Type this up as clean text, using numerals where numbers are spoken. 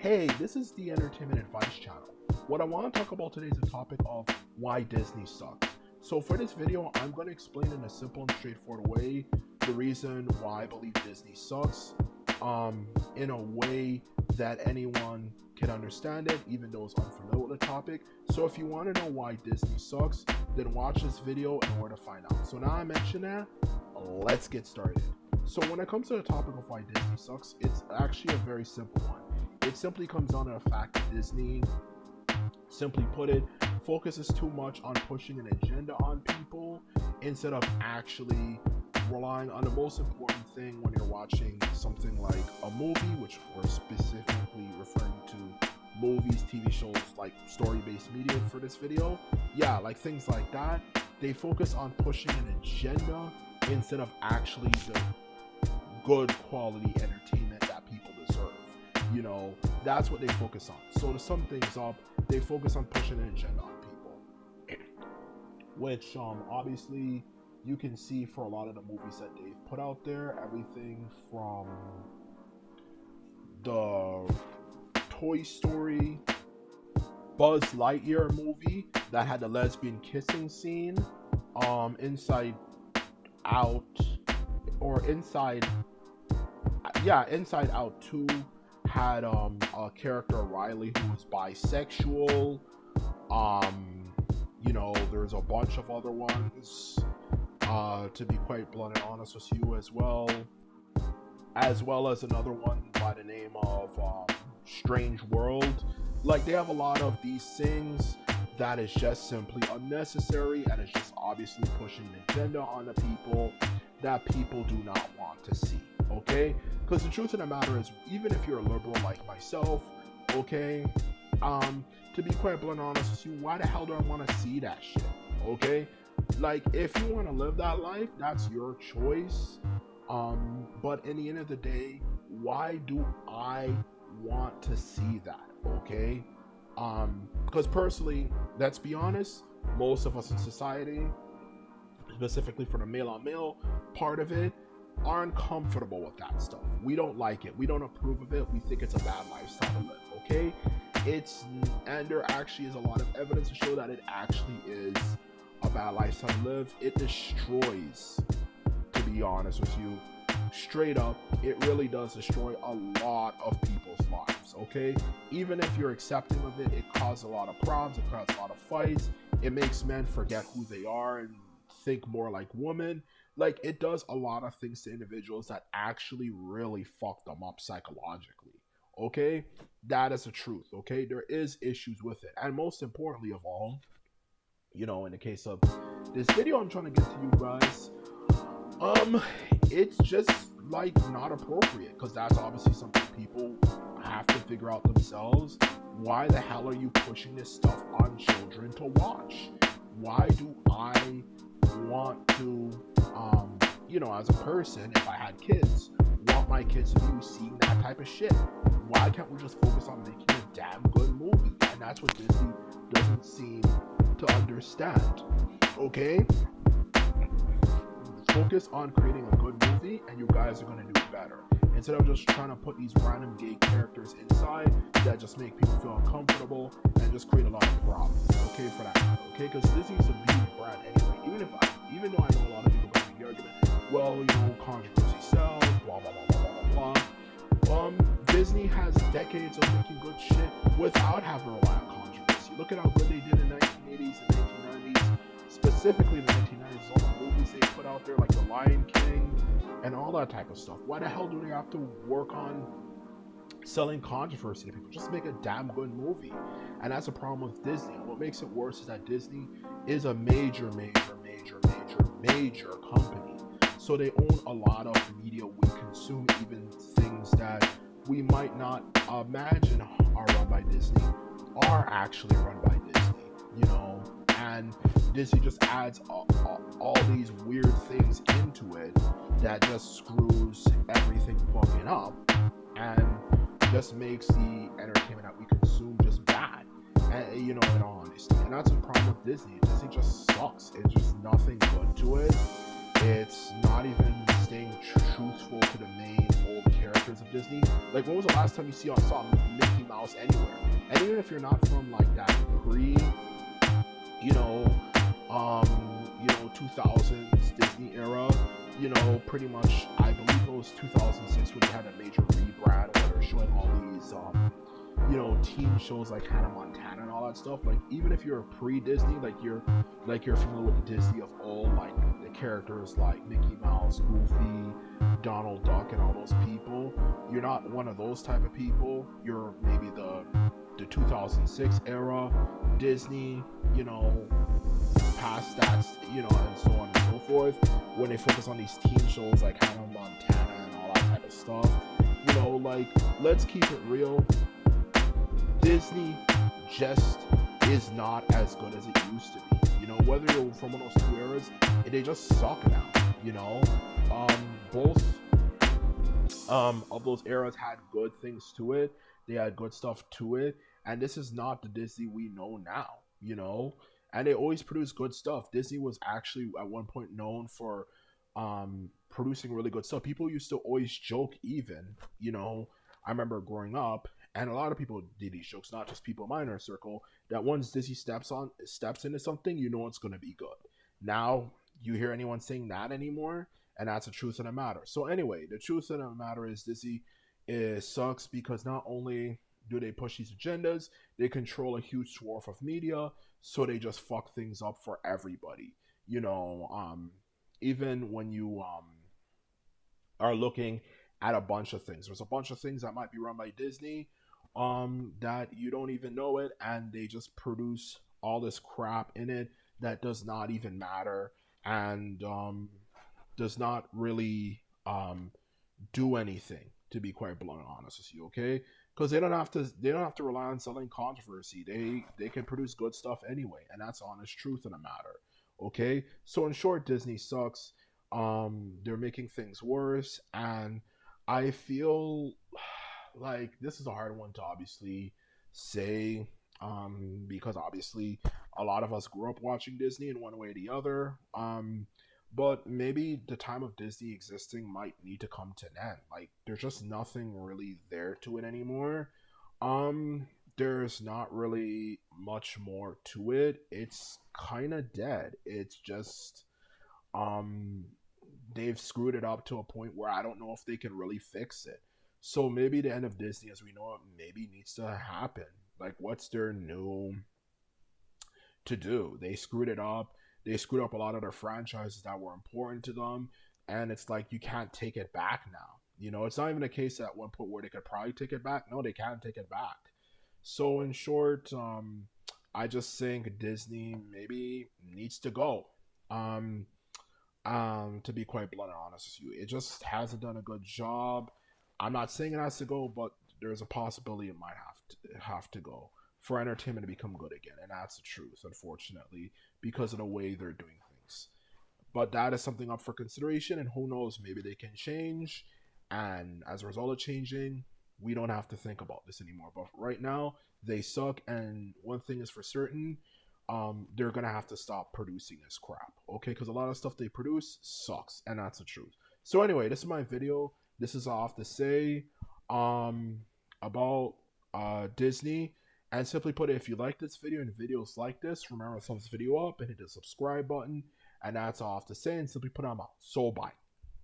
Hey, this is the Entertainment Advice Channel. What I want to talk about today is the topic of why Disney sucks. So for this video, I'm going to explain in a simple and straightforward way the reason why I believe Disney sucks, in a way that anyone can understand it, even though it's unfamiliar with the topic. So if you want to know why Disney sucks, then watch this video in order to find out. So now I mentioned that, let's get started. So when it comes to the topic of why Disney sucks, it's actually a very simple one. It simply comes down to the fact that Disney, simply put it, focuses too much on pushing an agenda on people instead of actually relying on the most important thing when you're watching something like a movie, which we're specifically referring to movies, TV shows, like story-based media for this video. Yeah, like things like that. They focus on pushing an agenda instead of actually the good quality entertainment that people deserve. You know, that's what they focus on. So to sum things up, they focus on pushing an agenda on people, which obviously you can see for a lot of the movies that they've put out there. Everything from the Toy Story, Buzz Lightyear movie that had the lesbian kissing scene, Inside Out 2 had a character, Riley, who was bisexual. You know, there's a bunch of other ones, to be quite blunt and honest with you, as well as another one by the name of Strange World. Like, they have a lot of these things that is just simply unnecessary, and it's just obviously pushing an agenda on the people that people do not want to see, okay? Because the truth of the matter is, even if you're a liberal like myself, okay, to be quite blunt and honest with you, why the hell do I want to see that shit, okay? Like, if you want to live that life, that's your choice, but in the end of the day, why do I want to see that, okay? Because personally, let's be honest, most of us in society, specifically for the male-on-male part of it, aren't comfortable with that stuff. We don't like it. We don't approve of it. We think it's a bad lifestyle to live, okay? And there actually is a lot of evidence to show that it actually is a bad lifestyle to live. It destroys, to be honest with you, straight up, it really does destroy a lot of people's lives, okay? Even if you're accepting of it, it causes a lot of problems, it causes a lot of fights, it makes men forget who they are and think more like women. Like, it does a lot of things to individuals that actually really fuck them up psychologically, okay? That is the truth, okay? There is issues with it. And most importantly of all, you know, in the case of this video I'm trying to get to you guys, it's just, like, not appropriate, because that's obviously something people have to figure out themselves. Why the hell are you pushing this stuff on children to watch? Why do I want to, you know, as a person, if I had kids, want my kids to be seeing that type of shit? Why can't we just focus on making a damn good movie? And that's what Disney doesn't seem to understand, okay? Focus on creating a good movie, and you guys are going to do better. Instead of just trying to put these random gay characters inside that just make people feel uncomfortable and just create a lot of problems, okay, for that, okay? Because Disney's a big brand anyway. Even though I know a lot of people are going to make the argument, well, you know, controversy sells, blah, blah, blah, blah, blah, blah. Disney has decades of making good shit without having to rely on controversy. Look at how good they did in the 1980s and 1990s, specifically in the 1990s, all the movies they put out there, like The Lion King and all that type of stuff. Why the hell do they have to work on selling controversy to people? Just make a damn good movie. And that's a problem with Disney. And what makes it worse is that Disney is a major company. So they own a lot of media we consume, even things that we might not imagine are run by Disney are actually run by Disney, you know? And Disney just adds all these weird things into it that just screws everything fucking up and just makes the entertainment that we consume just bad, and, you know, in all honesty. And that's the problem with Disney. Disney just sucks. It's just nothing good to it. It's not even staying truthful to the main old characters of Disney. Like, when was the last time you saw Mickey Mouse anywhere? And even if you're not from like that pre, you know, 2000s Disney era, pretty much I believe it was 2006 when they had a major rebrand where they're showing all these teen shows like Hannah Montana and all that stuff. Like, even if you're a pre-Disney, like you're familiar with the Disney of old, like the characters like Mickey Mouse, Goofy, Donald Duck, and all those people, you're not one of those type of people. You're maybe the 2006 era Disney, past that, and so on and so forth, when they focus on these teen shows like Hannah Montana and all that type of stuff. Like, let's keep it real. Disney just is not as good as it used to be. Whether you're from one of those two eras, they just suck now. Both of those eras had good things to it. They had good stuff to it, and this is not the Disney we know now. And they always produce good stuff. Disney was actually at one point known for producing really good stuff. People used to always joke, even, I remember growing up, and a lot of people did these jokes, not just people in my inner circle, that once Disney steps into something, it's going to be good. Now, you hear anyone saying that anymore, and that's the truth of the matter. So anyway, the truth of the matter is Disney sucks because not only do they push these agendas, they control a huge swath of media, so they just fuck things up for everybody. Even when you are looking at a bunch of things, there's a bunch of things that might be run by Disney that you don't even know it, and they just produce all this crap in it that does not even matter, and does not really do anything, to be quite blunt and honest with you, okay? Because they don't have to rely on selling controversy. They can produce good stuff anyway, and that's the honest truth of the matter. Okay, so in short, Disney sucks. They're making things worse, and I feel like this is a hard one to obviously say, because obviously a lot of us grew up watching Disney in one way or the other. But maybe the time of Disney existing might need to come to an end. Like, there's just nothing really there to it anymore. There's not really much more to it. It's kind of dead. It's just, they've screwed it up to a point where I don't know if they can really fix it. So maybe the end of Disney as we know it maybe needs to happen. Like, what's their new to do? They screwed it up. They screwed up a lot of their franchises that were important to them, and it's like you can't take it back now. It's not even a case at one point where they could probably take it back. No, they can't take it back. So in short, I just think Disney maybe needs to go. To be quite blunt and honest with you, it just hasn't done a good job. I'm not saying it has to go, but there's a possibility it might have to go for entertainment to become good again, and that's the truth, unfortunately, because of the way they're doing things. But that is something up for consideration, and who knows, maybe they can change, and as a result of changing, we don't have to think about this anymore. But right now, they suck, and one thing is for certain, they're gonna have to stop producing this crap, okay? Because a lot of stuff they produce sucks, and that's the truth. So anyway, this is my video. This is all I have to say about Disney. And simply put, if you like this video and videos like this, remember to thumbs this video up and hit the subscribe button. And that's all I have to say. And simply put, I'm out. So bye.